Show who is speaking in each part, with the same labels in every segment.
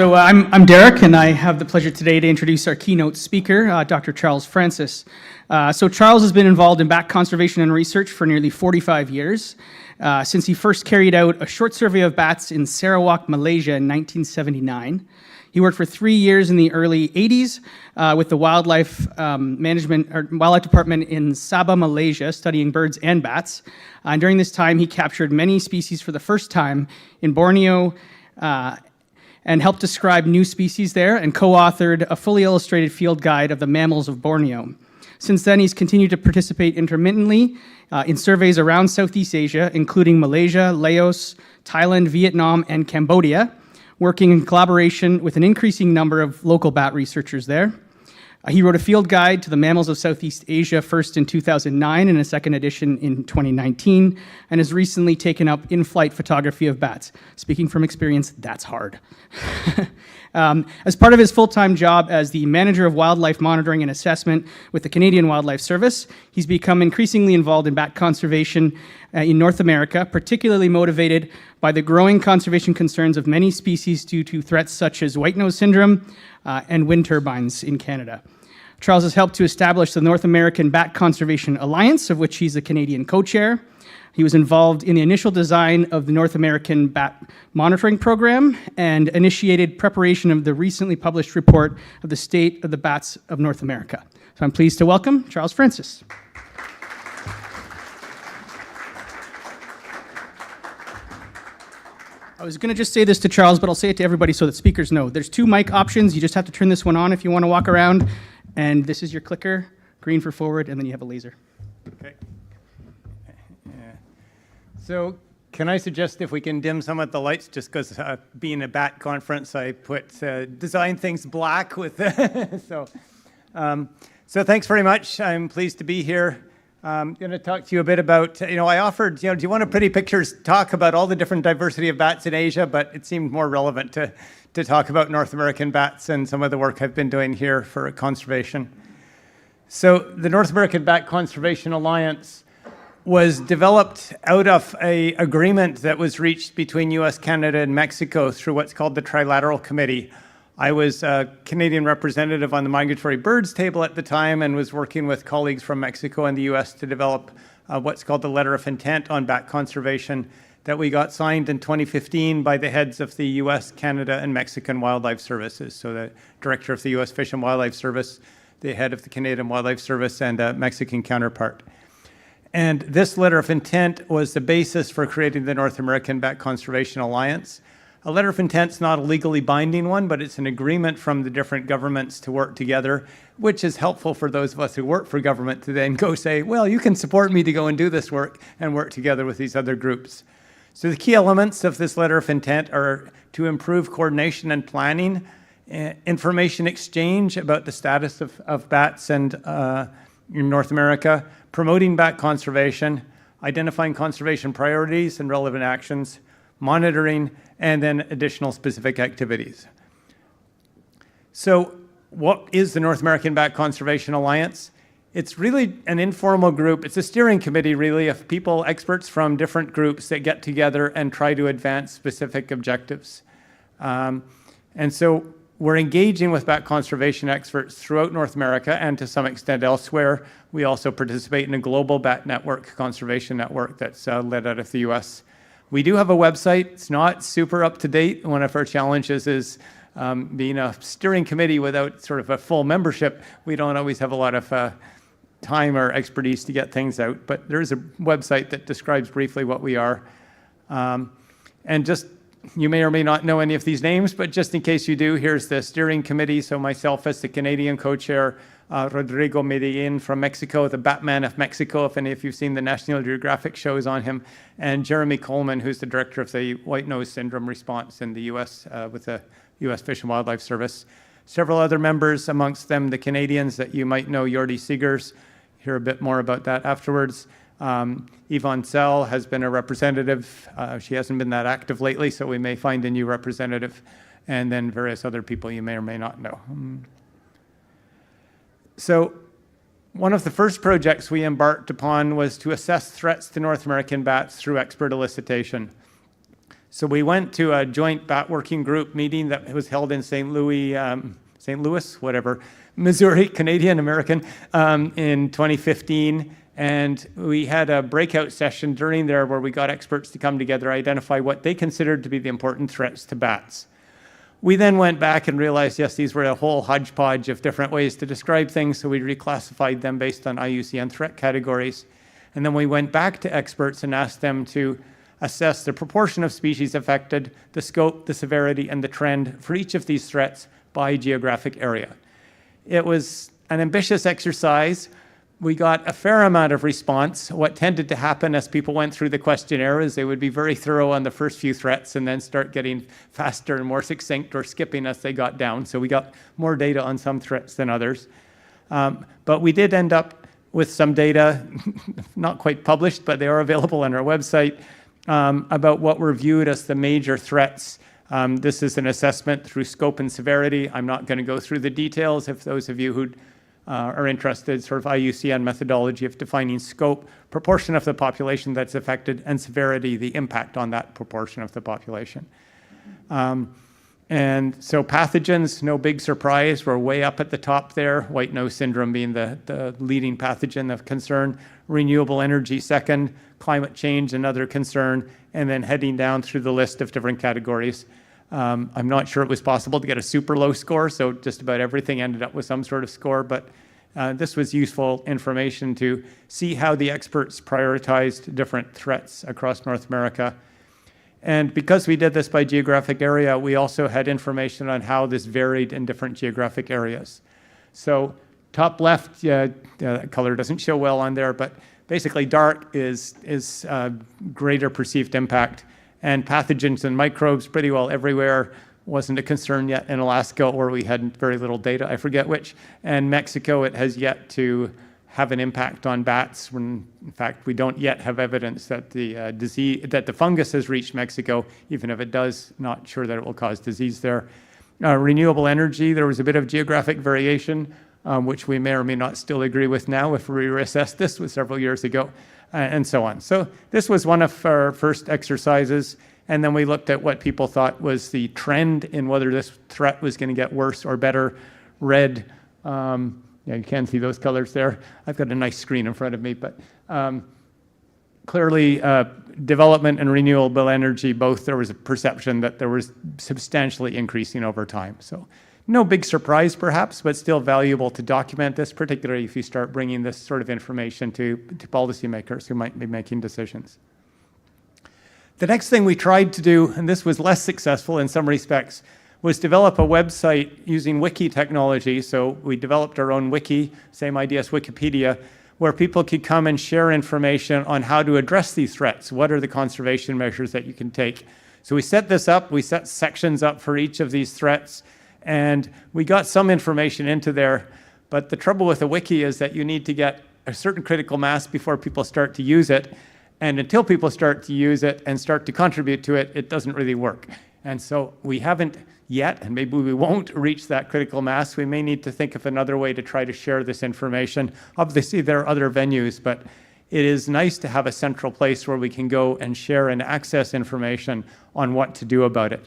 Speaker 1: I'm Derek, and I have the pleasure today to introduce our keynote speaker, Dr. Charles Francis. Charles has been involved in bat conservation and research for nearly 45 years, since he first carried out a short survey of bats in Sarawak, Malaysia in 1979. He worked for 3 years in the early 80s with the wildlife wildlife department in Sabah, Malaysia, studying birds and bats. During this time, he captured many species for the first time in Borneo, and helped describe new species there, and co-authored a fully illustrated field guide of the mammals of Borneo. Since then, he's continued to participate intermittently in surveys around Southeast Asia, including Malaysia, Laos, Thailand, Vietnam, and Cambodia, working in collaboration with an increasing number of local bat researchers there. He wrote a field guide to the mammals of Southeast Asia, first in 2009 and a second edition in 2019, and has recently taken up in-flight photography of bats. Speaking from experience, that's hard. As part of his full-time job as the manager of wildlife monitoring and assessment with the Canadian Wildlife Service, he's become increasingly involved in bat conservation in North America, particularly motivated by the growing conservation concerns of many species due to threats such as white nose syndrome and wind turbines in Canada. Charles has helped to establish the North American Bat Conservation Alliance, of which he's the Canadian co-chair. He was involved in the initial design of the North American Bat Monitoring Program and initiated preparation of the recently published report of the State of the Bats of North America. So I'm pleased to welcome Charles Francis. I was going to just say this to Charles, but I'll say it to everybody so that speakers know. There's 2 mic options. You just have to turn this one on if you want to walk around. And this is your clicker, green for forward, and then you have a laser.
Speaker 2: Okay. Yeah. So can I suggest if we can dim some of the lights, just because being a bat conference, I put design things black with so thanks very much. I'm pleased to be here. I'm going to talk to you a bit about, I offered, do you want a pretty pictures talk about all the different diversity of bats in Asia, but it seemed more relevant to talk about North American bats and some of the work I've been doing here for conservation. So the North American Bat Conservation Alliance was developed out of an agreement that was reached between US, Canada, and Mexico through what's called the Trilateral Committee. I was a Canadian representative on the migratory birds table at the time and was working with colleagues from Mexico and the US to develop what's called the Letter of Intent on Bat Conservation that we got signed in 2015 by the heads of the US, Canada, and Mexican Wildlife Services. So the director of the US Fish and Wildlife Service, the head of the Canadian Wildlife Service, and a Mexican counterpart. And this letter of intent was the basis for creating the North American Bat Conservation Alliance. A letter of intent's not a legally binding one, but it's an agreement from the different governments to work together, which is helpful for those of us who work for government to then go say, well, you can support me to go and do this work and work together with these other groups. So the key elements of this letter of intent are to improve coordination and planning, information exchange about the status of bats and in North America, promoting bat conservation, identifying conservation priorities and relevant actions, monitoring, and then additional specific activities. So what is the North American Bat Conservation Alliance? It's really an informal group. It's a steering committee, really, of people, experts from different groups that get together and try to advance specific objectives. And so we're engaging with bat conservation experts throughout North America and to some extent elsewhere. We also participate in a global bat network, conservation network that's led out of the US. We do have a website. It's not super up to date. One of our challenges is being a steering committee without sort of a full membership. We don't always have a lot of time or expertise to get things out, but there is a website that describes briefly what we are. And just, you may or may not know any of these names, but just in case you do, here's the steering committee. So myself as the Canadian co-chair, Rodrigo Medellin from Mexico, the Batman of Mexico, if any of you've seen the National Geographic shows on him, and Jeremy Coleman, who's the director of the white nose syndrome response in the US with the US Fish and Wildlife Service. Several other members, amongst them the Canadians that you might know, Jordi Seegers. Hear a bit more about that afterwards. Yvonne Sell has been a representative. She hasn't been that active lately, so we may find a new representative. And then various other people you may or may not know. So one of the first projects we embarked upon was to assess threats to North American bats through expert elicitation. So we went to a joint bat working group meeting that was held in St. Louis, Missouri, Canadian, American, in 2015. And we had a breakout session during there where we got experts to come together, identify what they considered to be the important threats to bats. We then went back and realized, yes, these were a whole hodgepodge of different ways to describe things, so we reclassified them based on IUCN threat categories. And then we went back to experts and asked them to assess the proportion of species affected, the scope, the severity, and the trend for each of these threats by geographic area. It was an ambitious exercise. We got a fair amount of response. What tended to happen as people went through the questionnaire is they would be very thorough on the first few threats and then start getting faster and more succinct or skipping as they got down. So we got more data on some threats than others. But we did end up with some data, not quite published, but they are available on our website, about what were viewed as the major threats. This is an assessment through scope and severity. I'm not going to go through the details. If those of you who are interested, sort of IUCN methodology of defining scope, proportion of the population that's affected, and severity, the impact on that proportion of the population. And so pathogens, no big surprise, we're way up at the top there, white nose syndrome being the leading pathogen of concern, renewable energy second, climate change another concern, and then heading down through the list of different categories. I'm not sure it was possible to get a super low score, so just about everything ended up with some sort of score, but this was useful information to see how the experts prioritized different threats across North America. And because we did this by geographic area, we also had information on how this varied in different geographic areas. So top left, the color doesn't show well on there, but basically dark is greater perceived impact. And pathogens and microbes pretty well everywhere. Wasn't a concern yet in Alaska, or we had very little data, I forget which. And Mexico, it has yet to have an impact on bats. When, in fact, we don't yet have evidence that the disease, that the fungus has reached Mexico. Even if it does, not sure that it will cause disease there. Renewable energy, there was a bit of geographic variation, which we may or may not still agree with now if we reassessed this was several years ago. And so on. So this was one of our first exercises, and then we looked at what people thought was the trend in whether this threat was going to get worse or better. Red, yeah, you can see those colors there. I've got a nice screen in front of me, but clearly development and renewable energy, both there was a perception that there was substantially increasing over time. So no big surprise, perhaps, but still valuable to document this, particularly if you start bringing this sort of information to policymakers who might be making decisions. The next thing we tried to do, and this was less successful in some respects, was develop a website using wiki technology. So we developed our own wiki, same idea as Wikipedia, where people could come and share information on how to address these threats. What are the conservation measures that you can take? So we set this up, we set sections up for each of these threats, and we got some information into there, but the trouble with a wiki is that you need to get a certain critical mass before people start to use it, and until people start to use it and start to contribute to it, it doesn't really work. And so we haven't yet, and maybe we won't reach that critical mass. We may need to think of another way to try to share this information. Obviously, there are other venues, but it is nice to have a central place where we can go and share and access information on what to do about it.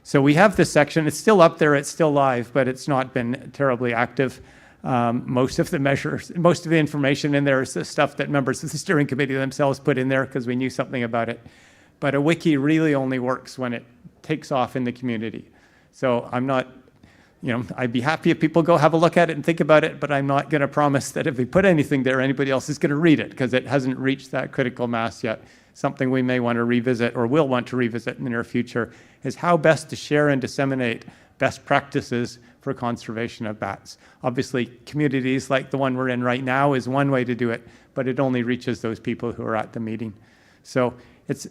Speaker 2: So we have this section. It's still up there. It's still live, but it's not been terribly active. Most of the measures, most of the information in there is the stuff that members of the steering committee themselves put in there because we knew something about it. But a wiki really only works when it takes off in the community. So I'm not, I'd be happy if people go have a look at it and think about it, but I'm not going to promise that if we put anything there, anybody else is going to read it because it hasn't reached that critical mass yet. Something we may want to revisit or will want to revisit in the near future is how best to share and disseminate best practices for conservation of bats. Obviously, communities like the one we're in right now is one way to do it, but it only reaches those people who are at the meeting. So it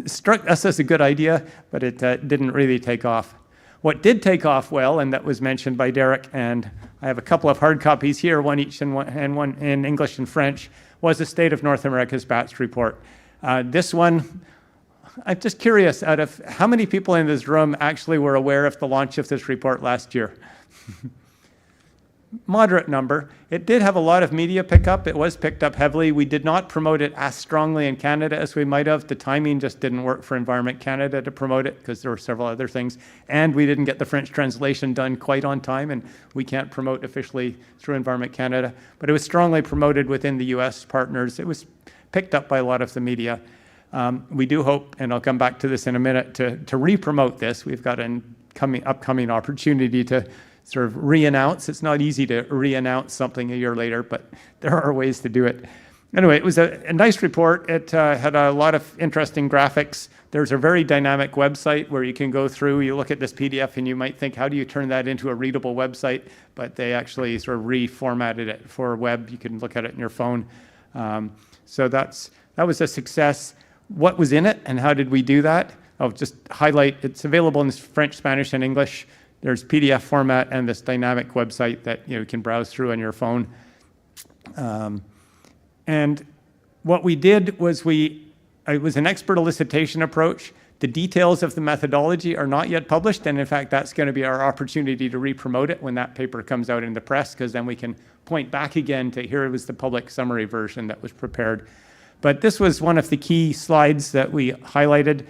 Speaker 2: struck us as a good idea, but it didn't really take off. What did take off well, and that was mentioned by Derek, and I have a couple of hard copies here, one each and one in English and French, was the State of North America's Bats Report. This one, I'm just curious, out of how many people in this room actually were aware of the launch of this report last year? moderate number. It did have a lot of media pickup. It was picked up heavily. We did not promote it as strongly in Canada as we might have. The timing just didn't work for Environment Canada to promote it because there were several other things. And we didn't get the French translation done quite on time, and we can't promote officially through Environment Canada. But it was strongly promoted within the US partners. It was picked up by a lot of the media. We do hope, and I'll come back to this in a minute, to re-promote this. We've got an upcoming opportunity to sort of re-announce. It's not easy to re-announce something a year later, but there are ways to do it. Anyway, it was a nice report. It had a lot of interesting graphics. There's a very dynamic website where you can go through, you look at this PDF and you might think, how do you turn that into a readable website? But they actually sort of reformatted it for web. You can look at it in your phone. So that was a success. What was in it and how did we do that? I'll just highlight, it's available in French, Spanish, and English. There's PDF format and this dynamic website that you can browse through on your phone. And what we did was it was an expert elicitation approach. The details of the methodology are not yet published, and in fact, that's going to be our opportunity to re-promote it when that paper comes out in the press, because then we can point back again to here was the public summary version that was prepared. But this was one of the key slides that we highlighted.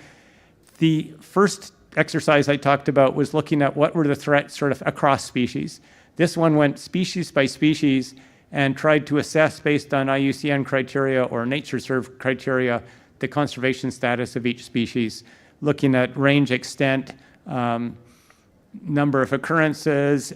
Speaker 2: The first exercise I talked about was looking at what were the threats sort of across species. This one went species by species and tried to assess based on IUCN criteria or NatureServe criteria the conservation status of each species, looking at range, extent, number of occurrences,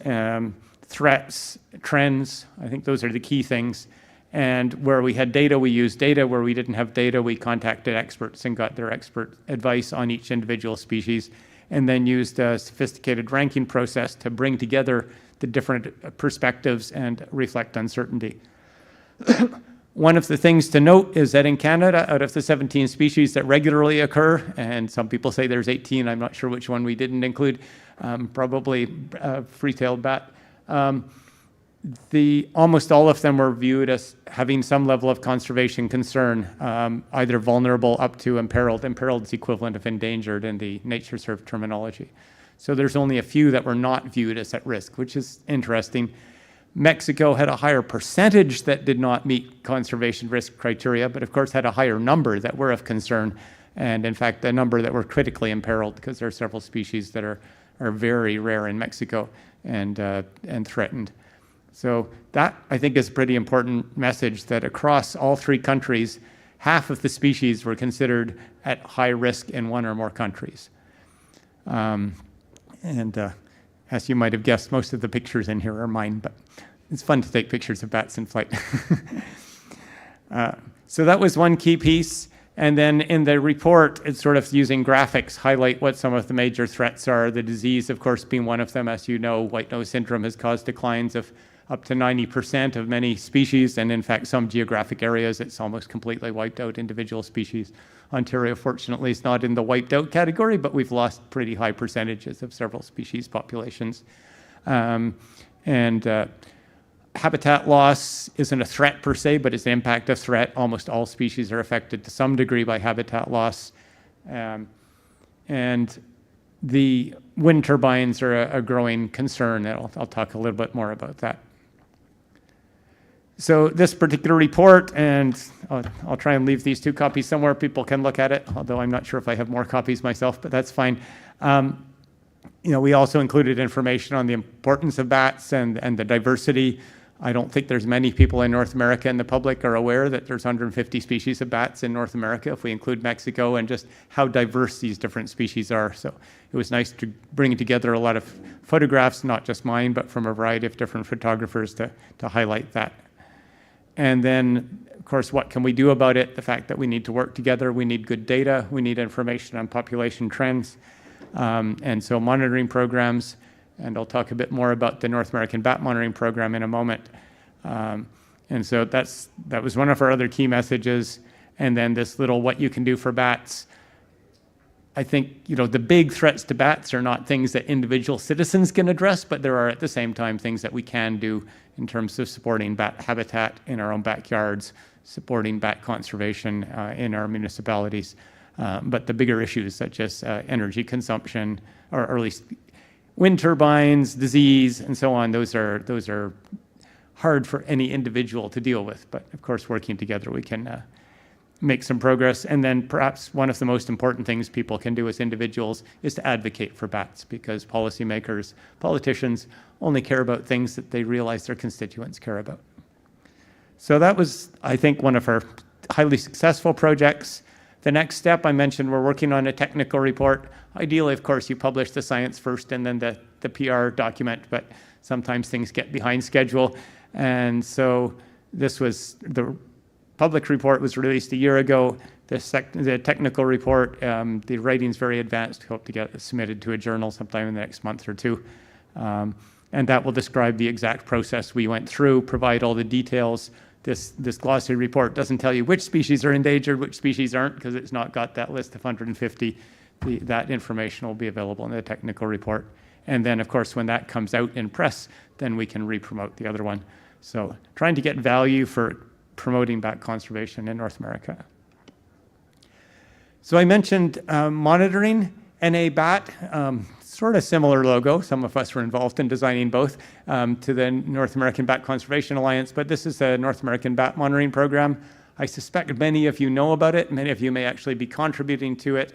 Speaker 2: threats, trends. I think those are the key things. And where we had data, we used data. Where we didn't have data, we contacted experts and got their expert advice on each individual species, and then used a sophisticated ranking process to bring together the different perspectives and reflect uncertainty. One of the things to note is that in Canada, out of the 17 species that regularly occur, and some people say there's 18, I'm not sure which one we didn't include, probably free-tailed bat, almost all of them were viewed as having some level of conservation concern, either vulnerable up to imperiled. Imperiled is equivalent of endangered in the NatureServe terminology. So there's only a few that were not viewed as at risk, which is interesting. Mexico had a higher percentage that did not meet conservation risk criteria, but of course had a higher number that were of concern, and in fact a number that were critically imperiled, because there are several species that are very rare in Mexico and threatened. So that, I think, is a pretty important message, that across all three countries, half of the species were considered at high risk in one or more countries. As you might have guessed, most of the pictures in here are mine, but it's fun to take pictures of bats in flight. So that was one key piece. And then in the report, it's sort of using graphics, highlight what some of the major threats are. The disease, of course, being one of them. As you know, white nose syndrome has caused declines of up to 90% of many species, and in fact, some geographic areas, it's almost completely wiped out individual species. Ontario, fortunately, is not in the wiped out category, but we've lost pretty high percentages of several species populations. Habitat loss isn't a threat per se, but it's an impact of threat. Almost all species are affected to some degree by habitat loss. And the wind turbines are a growing concern. I'll talk a little bit more about that. So this particular report, and I'll try and leave these 2 copies somewhere. People can look at it, although I'm not sure if I have more copies myself, but that's fine. We also included information on the importance of bats and the diversity. I don't think there's many people in North America and the public are aware that there's 150 species of bats in North America, if we include Mexico, and just how diverse these different species are. So it was nice to bring together a lot of photographs, not just mine, but from a variety of different photographers to highlight that. And then, of course, what can we do about it? The fact that we need to work together, we need good data, we need information on population trends, and so monitoring programs. And I'll talk a bit more about the North American Bat Monitoring Program in a moment. And so that was one of our other key messages. And then this little what you can do for bats. I think, the big threats to bats are not things that individual citizens can address, but there are at the same time things that we can do in terms of supporting bat habitat in our own backyards, supporting bat conservation in our municipalities. But the bigger issues such as energy consumption, or at least wind turbines, disease, and so on, those are hard for any individual to deal with. But of course, working together, we can make some progress. And then perhaps one of the most important things people can do as individuals is to advocate for bats, because policymakers, politicians only care about things that they realize their constituents care about. So that was, I think, one of our highly successful projects. The next step, I mentioned we're working on a technical report. Ideally, of course, you publish the science first and then the PR document, but sometimes things get behind schedule. And so the public report was released a year ago. The technical report, the writing's very advanced. Hope to get it submitted to a journal sometime in the next month or two. And that will describe the exact process we went through, provide all the details. This glossary report doesn't tell you which species are endangered, which species aren't, because it's not got that list of 150. That information will be available in the technical report. And then, of course, when that comes out in press, then we can re-promote the other one. So trying to get value for promoting bat conservation in North America. So I mentioned monitoring NA-BAT, sort of similar logo. Some of us were involved in designing both to the North American Bat Conservation Alliance, but this is a North American bat monitoring program. I suspect many of you know about it. Many of you may actually be contributing to it.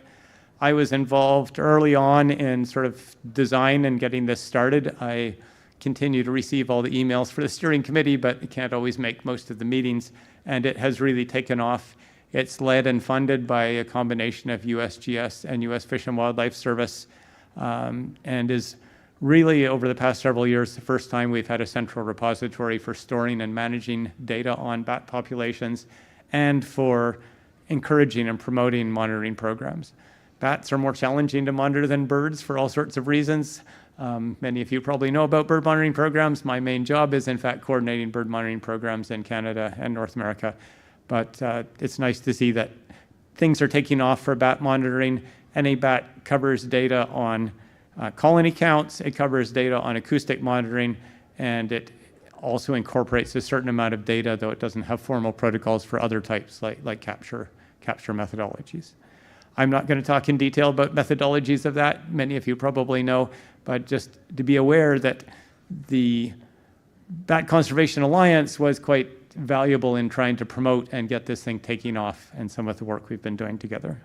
Speaker 2: I was involved early on in sort of design and getting this started. I continue to receive all the emails for the steering committee, but can't always make most of the meetings, and it has really taken off. It's led and funded by a combination of USGS and US Fish and Wildlife Service, and is really, over the past several years, the first time we've had a central repository for storing and managing data on bat populations and for encouraging and promoting monitoring programs. Bats are more challenging to monitor than birds for all sorts of reasons. Many of you probably know about bird monitoring programs. My main job is, in fact, coordinating bird monitoring programs in Canada and North America. But it's nice to see that things are taking off for bat monitoring. NA-BAT covers data on colony counts, it covers data on acoustic monitoring, and it also incorporates a certain amount of data, though it doesn't have formal protocols for other types like capture methodologies. I'm not going to talk in detail about methodologies of that. Many of you probably know, but just to be aware that the Bat Conservation Alliance was quite valuable in trying to promote and get this thing taking off, and some of the work we've been doing together.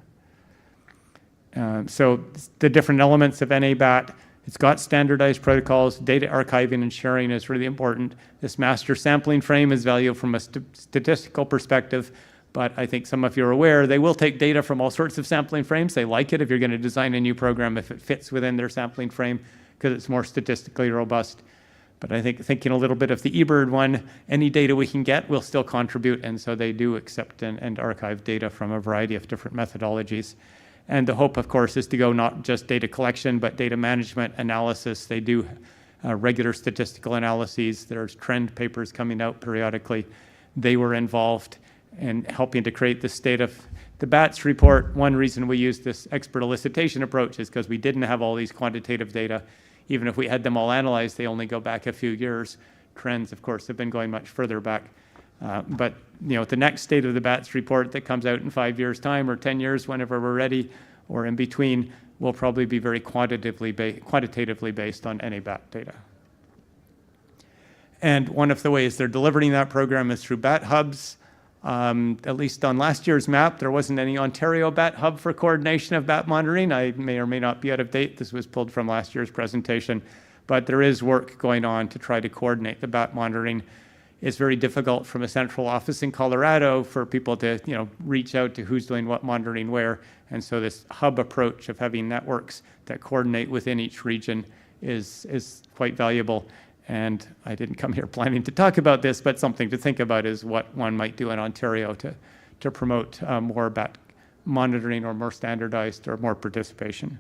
Speaker 2: So the different elements of NA-BAT, it's got standardized protocols. Data archiving and sharing is really important. This master sampling frame is valuable from a statistical perspective, but I think some of you are aware they will take data from all sorts of sampling frames. They like it if you're going to design a new program if it fits within their sampling frame, because it's more statistically robust. But I think thinking a little bit of the eBird one, any data we can get will still contribute, and so they do accept and archive data from a variety of different methodologies. And the hope, of course, is to go not just data collection, but data management analysis. They do regular statistical analyses. There's trend papers coming out periodically. They were involved in helping to create the state of the bats report. One reason we used this expert elicitation approach is because we didn't have all these quantitative data. Even if we had them all analyzed, they only go back a few years. Trends, of course, have been going much further back. But the next state of the bats report that comes out in 5 years' time or 10 years, whenever we're ready, or in between, will probably be very quantitatively based on NA-BAT data. And one of the ways they're delivering that program is through bat hubs. At least on last year's map, there wasn't any Ontario bat hub for coordination of bat monitoring. I may or may not be out of date. This was pulled from last year's presentation. But there is work going on to try to coordinate the bat monitoring. It's very difficult from a central office in Colorado for people to reach out to who's doing what monitoring where. And so this hub approach of having networks that coordinate within each region is quite valuable. And I didn't come here planning to talk about this, but something to think about is what one might do in Ontario to promote more bat monitoring, or more standardized, or more participation.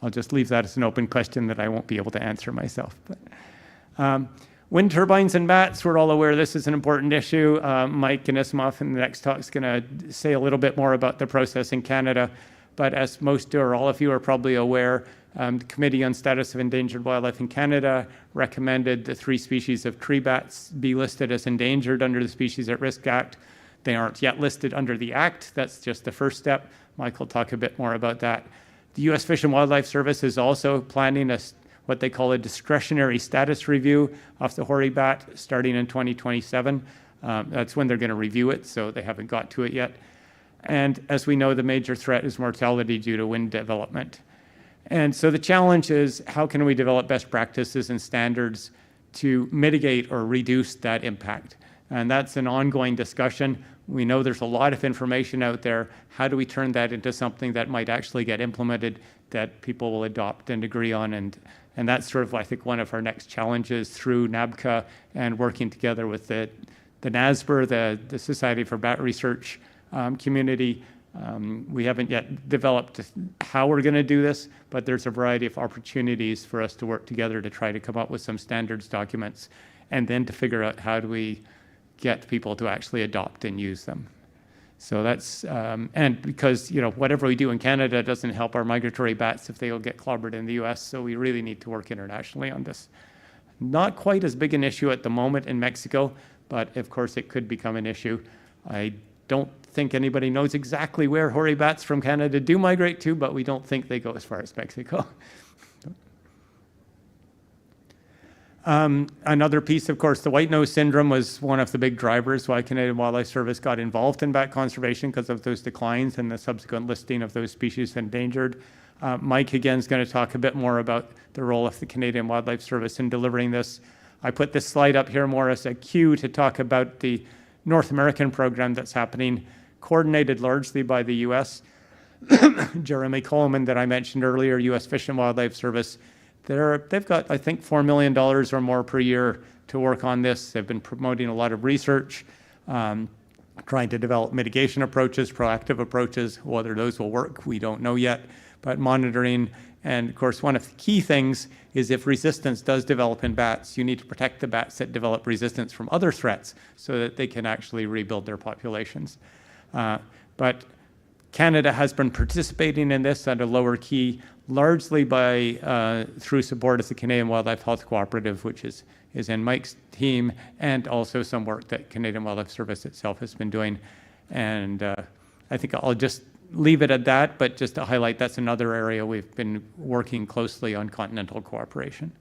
Speaker 2: I'll just leave that as an open question that I won't be able to answer myself. But, wind turbines and bats, we're all aware this is an important issue. Mike Anisimov in the next talk is going to say a little bit more about the process in Canada. But as most or all of you are probably aware, the Committee on Status of Endangered Wildlife in Canada recommended the 3 species of tree bats be listed as endangered under the Species at Risk Act. They aren't yet listed under the Act. That's just the first step. Mike will talk a bit more about that. The US Fish and Wildlife Service is also planning what they call a discretionary status review of the hoary bat starting in 2027. That's when they're going to review it, so they haven't got to it yet. And as we know, the major threat is mortality due to wind development. And so the challenge is, how can we develop best practices and standards to mitigate or reduce that impact? And that's an ongoing discussion. We know there's a lot of information out there. How do we turn that into something that might actually get implemented, that people will adopt and agree on? And that's sort of, I think, one of our next challenges through NABCA and working together with the NASBR, the Society for Bat Research community. We haven't yet developed how we're going to do this, but there's a variety of opportunities for us to work together to try to come up with some standards documents, and then to figure out how do we get people to actually adopt and use them. So that's, and because, whatever we do in Canada doesn't help our migratory bats if they'll get clobbered in the US, so we really need to work internationally on this. Not quite as big an issue at the moment in Mexico, but of course it could become an issue. I don't think anybody knows exactly where hoary bats from Canada do migrate to, but we don't think they go as far as Mexico. Another piece, of course, the white nose syndrome was one of the big drivers why Canadian Wildlife Service got involved in bat conservation, because of those declines and the subsequent listing of those species endangered. Mike, again, is going to talk a bit more about the role of the Canadian Wildlife Service in delivering this. I put this slide up here more as a cue to talk about the North American program that's happening, coordinated largely by the U.S. Jeremy Coleman, that I mentioned earlier, U.S. Fish and Wildlife Service, they've got, I think, $4 million or more per year to work on this. They've been promoting a lot of research, trying to develop mitigation approaches, proactive approaches. Whether those will work, we don't know yet, but monitoring. And of course, one of the key things is, if resistance does develop in bats, you need to protect the bats that develop resistance from other threats so that they can actually rebuild their populations. But Canada has been participating in this at a lower key, largely through support of the Canadian Wildlife Health Cooperative, which is in Mike's team, and also some work that Canadian Wildlife Service itself has been doing. And I think I'll just leave it at that, but just to highlight, that's another area we've been working closely on continental cooperation.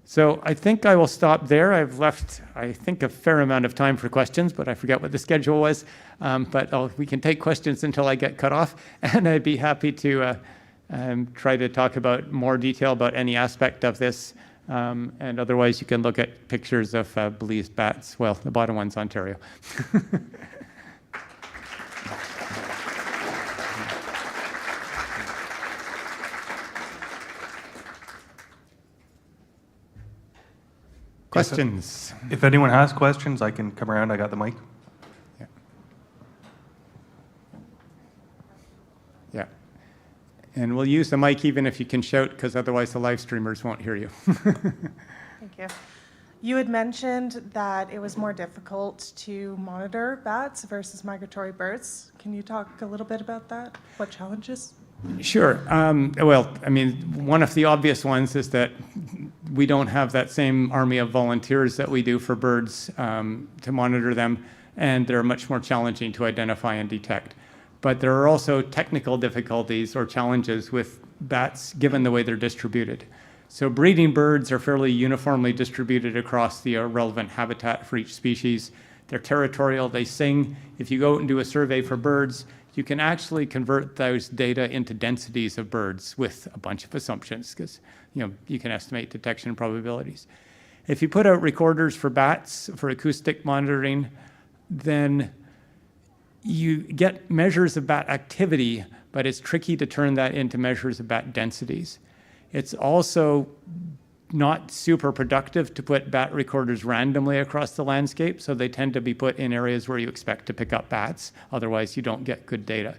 Speaker 2: So I think I will stop there. I've left, I think, a fair amount of time for questions, but I forget what the schedule was. But we can take questions until I get cut off, and I'd be happy to try to talk about more detail about any aspect of this. And otherwise, you can look at pictures of Belize bats. Well, the bottom one's Ontario. Questions?
Speaker 3: If anyone has questions, I can come around. I got the mic.
Speaker 2: Yeah. Yeah. And we'll use the mic even if you can shout, because otherwise the live streamers won't hear you.
Speaker 4: Thank you. You had mentioned that it was more difficult to monitor bats versus migratory birds. Can you talk a little bit about that? What challenges?
Speaker 2: Sure. Well, I mean, one of the obvious ones is that we don't have that same army of volunteers that we do for birds to monitor them, and they're much more challenging to identify and detect. But there are also technical difficulties or challenges with bats, given the way they're distributed. So breeding birds are fairly uniformly distributed across the relevant habitat for each species. They're territorial, they sing. If you go out and do a survey for birds, you can actually convert those data into densities of birds with a bunch of assumptions, because you can estimate detection probabilities. If you put out recorders for bats for acoustic monitoring, then you get measures of bat activity, but it's tricky to turn that into measures of bat densities. It's also not super productive to put bat recorders randomly across the landscape, so they tend to be put in areas where you expect to pick up bats. Otherwise, you don't get good data.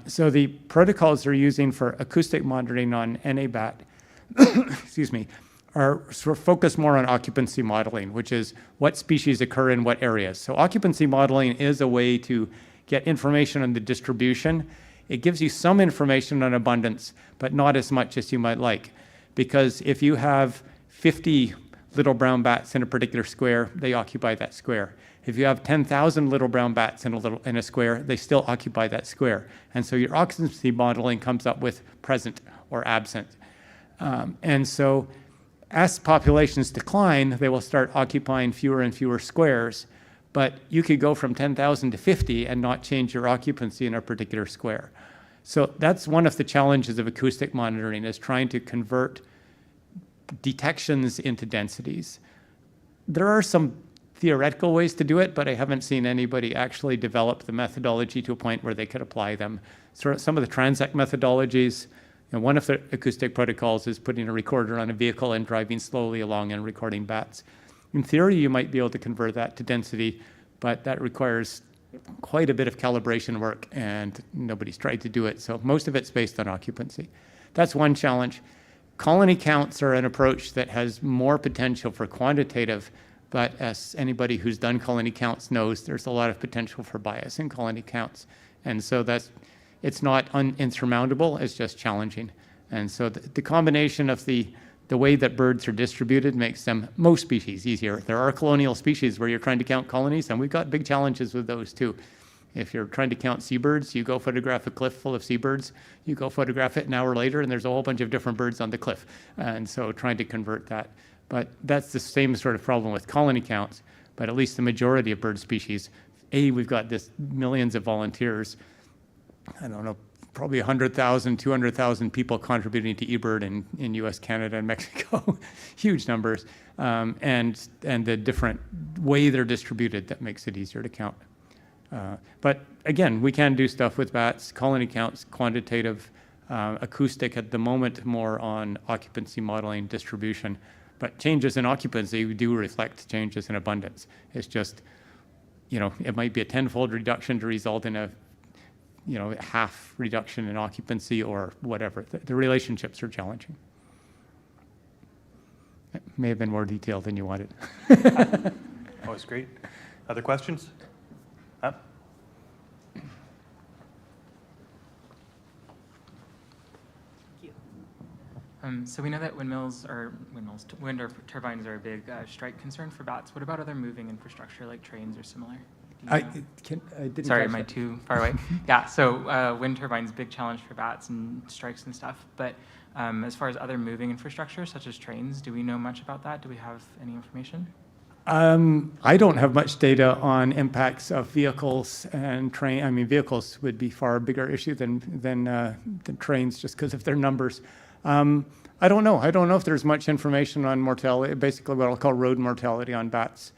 Speaker 2: So the protocols they're using for acoustic monitoring on NA bat, excuse me, are sort of focused more on occupancy modeling, which is what species occur in what areas. So occupancy modeling is a way to get information on the distribution. It gives you some information on abundance, but not as much as you might like. Because if you have 50 little brown bats in a particular square, they occupy that square. If you have 10,000 little brown bats in a square, they still occupy that square. And so your occupancy modeling comes up with present or absent. And so as populations decline, they will start occupying fewer and fewer squares, but you could go from 10,000 to 50 and not change your occupancy in a particular square. So that's one of the challenges of acoustic monitoring, is trying to convert detections into densities. There are some theoretical ways to do it, but I haven't seen anybody actually develop the methodology to a point where they could apply them. So some of the transect methodologies, and one of the acoustic protocols is putting a recorder on a vehicle and driving slowly along and recording bats. In theory, you might be able to convert that to density, but that requires quite a bit of calibration work, and nobody's tried to do it. So most of it's based on occupancy. That's one challenge. Colony counts are an approach that has more potential for quantitative, but as anybody who's done colony counts knows, there's a lot of potential for bias in colony counts. And so it's not insurmountable, it's just challenging. And so the combination of the way that birds are distributed makes them, most species, easier. There are colonial species where you're trying to count colonies, and we've got big challenges with those too. If you're trying to count seabirds, you go photograph a cliff full of seabirds, you go photograph it an hour later, and there's a whole bunch of different birds on the cliff. And so trying to convert that. But that's the same sort of problem with colony counts, but at least the majority of bird species, we've got this millions of volunteers, I don't know, probably 100,000, 200,000 people contributing to eBird in US, Canada, and Mexico, huge numbers, and the different way they're distributed that makes it easier to count. But again, we can do stuff with bats, colony counts, quantitative, acoustic at the moment, more on occupancy modeling, distribution. But changes in occupancy do reflect changes in abundance. It's just, it might be a 10-fold reduction to result in a, half reduction in occupancy or whatever. The relationships are challenging. It may have been more detailed than you wanted.
Speaker 3: That was great. Other questions? Huh?
Speaker 5: So we know that wind turbines are a big strike concern for bats. What about other moving infrastructure like trains or similar?
Speaker 2: I didn't.
Speaker 5: Sorry,
Speaker 2: catch
Speaker 5: am I
Speaker 2: that.
Speaker 5: too far away? Yeah, so wind turbines, big challenge for bats and strikes and stuff. But as far as other moving infrastructure, such as trains, do we know much about that? Do we have any information?
Speaker 2: I don't have much data on impacts of vehicles and train. I mean, vehicles would be far bigger issue than trains just because of their numbers. I don't know. I don't know if there's much information on mortality, basically what I'll call road mortality on bats.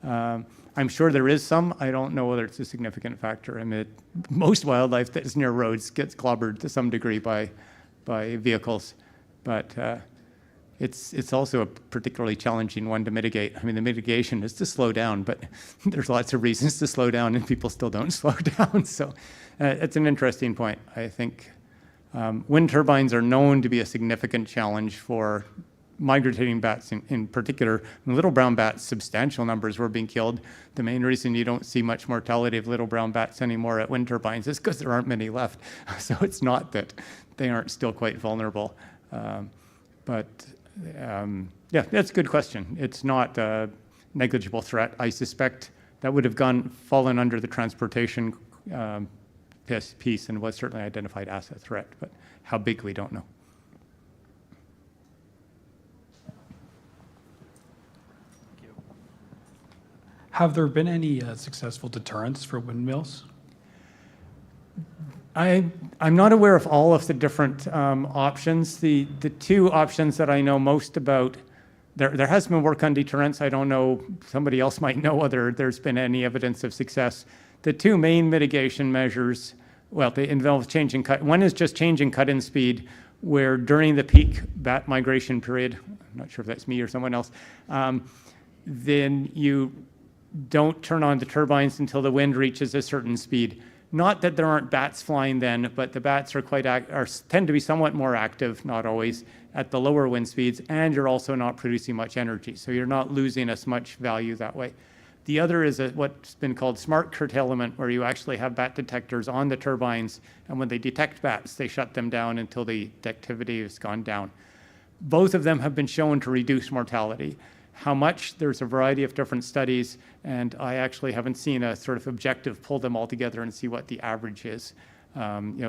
Speaker 2: I'm sure there is some. I don't know whether it's a significant factor. I mean, most wildlife that is near roads gets clobbered to some degree by vehicles, but it's also a particularly challenging one to mitigate. I mean, the mitigation is to slow down, but there's lots of reasons to slow down, and people still don't slow down. So it's an interesting point. I think wind turbines are known to be a significant challenge for migrating bats in particular. Little brown bats, substantial numbers were being killed. The main reason you don't see much mortality of little brown bats anymore at wind turbines is because there aren't many left. So it's not that they aren't still quite vulnerable. Yeah, that's a good question. It's not a negligible threat. I suspect that would have fallen under the transportation piece and was certainly identified as a threat, but how big we don't know.
Speaker 6: Have there been any successful deterrents for windmills?
Speaker 2: I'm not aware of all of the different options. The two options that I know most about, there has been work on deterrence. I don't know, somebody else might know whether there's been any evidence of success. The two main mitigation measures, well, they involve changing cut. One is just changing cut-in speed, where during the peak bat migration period, I'm not sure if that's me or someone else, then you don't turn on the turbines until the wind reaches a certain speed. Not that there aren't bats flying then, but the bats are tend to be somewhat more active, not always, at the lower wind speeds, and you're also not producing much energy, so you're not losing as much value that way. The other is what's been called smart curtailment, where you actually have bat detectors on the turbines, and when they detect bats, they shut them down until the activity has gone down. Both of them have been shown to reduce mortality. How much? There's a variety of different studies, and I actually haven't seen a sort of objective pull them all together and see what the average is.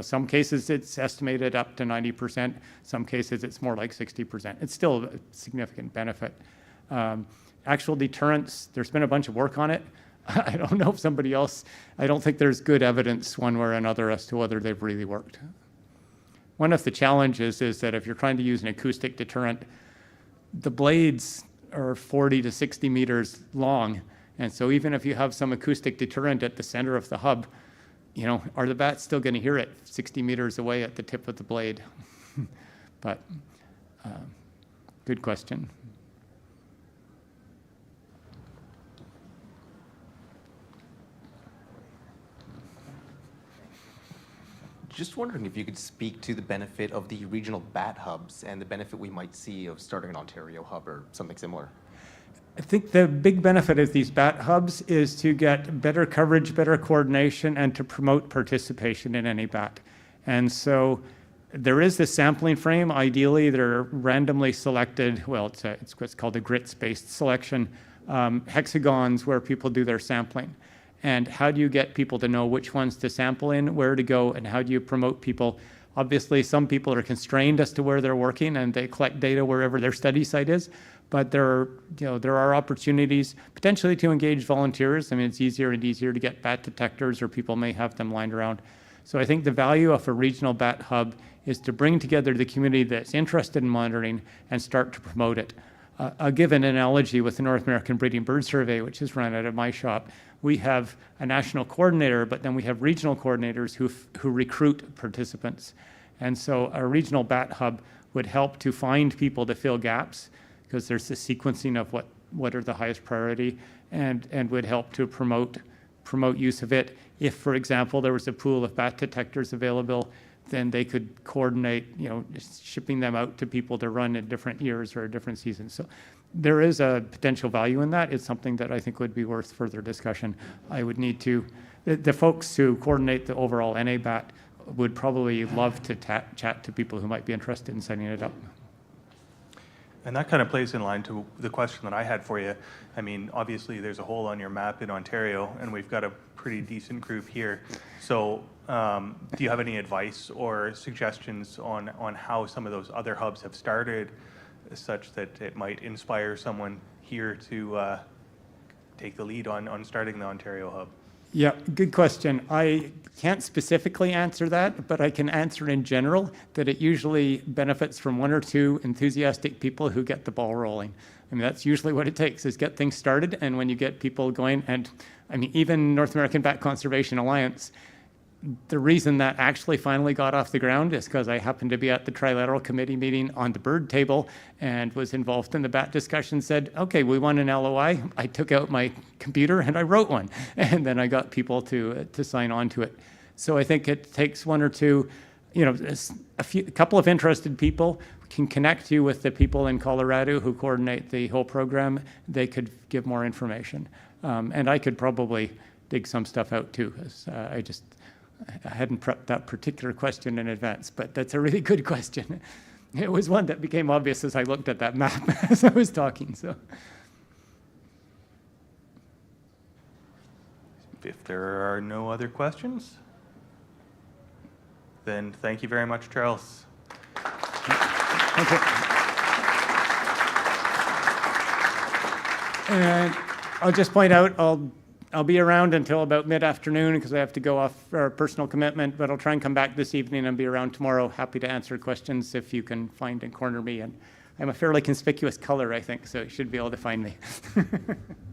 Speaker 2: Some cases it's estimated up to 90%. Some cases it's more like 60%. It's still a significant benefit. Actual deterrence, there's been a bunch of work on it. I don't know if somebody else, I don't think there's good evidence one way or another as to whether they've really worked. One of the challenges is that if you're trying to use an acoustic deterrent, the blades are 40 to 60 meters long. And so even if you have some acoustic deterrent at the center of the hub, are the bats still going to hear it 60 meters away at the tip of the blade? But good question.
Speaker 7: Just wondering if you could speak to the benefit of the regional bat hubs and the benefit we might see of starting an Ontario hub or something similar.
Speaker 2: I think the big benefit of these bat hubs is to get better coverage, better coordination, and to promote participation in any bat. And so there is this sampling frame. Ideally, they're randomly selected. Well, it's what's called a grits-based selection, hexagons where people do their sampling. And how do you get people to know which ones to sample in, where to go, and how do you promote people? Obviously, some people are constrained as to where they're working, and they collect data wherever their study site is. But there are opportunities potentially to engage volunteers. I mean, it's easier and easier to get bat detectors, or people may have them lying around. So I think the value of a regional bat hub is to bring together the community that's interested in monitoring and start to promote it. I'll give an analogy with the North American Breeding Bird Survey, which is run out of my shop. We have a national coordinator, but then we have regional coordinators who recruit participants. And so a regional bat hub would help to find people to fill gaps, because there's a sequencing of what are the highest priority, and would help to promote use of it. If, for example, there was a pool of bat detectors available, then they could coordinate, shipping them out to people to run in different years or different seasons. So there is a potential value in that. It's something that I think would be worth further discussion. I would need to, the folks who coordinate the overall NABAT would probably love to chat to people who might be interested in setting it up.
Speaker 3: And that kind of plays in line to the question that I had for you. I mean, obviously there's a hole on your map in Ontario, and we've got a pretty decent group here. So do you have any advice or suggestions on how some of those other hubs have started, such that it might inspire someone here to take the lead on starting the Ontario hub?
Speaker 2: Yeah, good question. I can't specifically answer that, but I can answer in general that it usually benefits from one or two enthusiastic people who get the ball rolling. I mean, that's usually what it takes, is get things started. And when you get people going, and I mean, even North American Bat Conservation Alliance, the reason that actually finally got off the ground is because I happened to be at the Trilateral Committee meeting on the bird table and was involved in the bat discussion, said, okay, we want an LOI. I took out my computer and I wrote one. And then I got people to sign on to it. So I think it takes one or two, a couple of interested people can connect you with the people in Colorado who coordinate the whole program. They could give more information. And I could probably dig some stuff out too. I hadn't prepped that particular question in advance, but that's a really good question. It was one that became obvious as I looked at that map as I was talking. So,
Speaker 3: If there are no other questions, then thank you very much, Charles.
Speaker 2: thank you. And I'll just point out, I'll be around until about mid-afternoon because I have to go off for a personal commitment, but I'll try and come back this evening and be around tomorrow. Happy to answer questions if you can find and corner me. And I'm a fairly conspicuous color, I think, so you should be able to find me.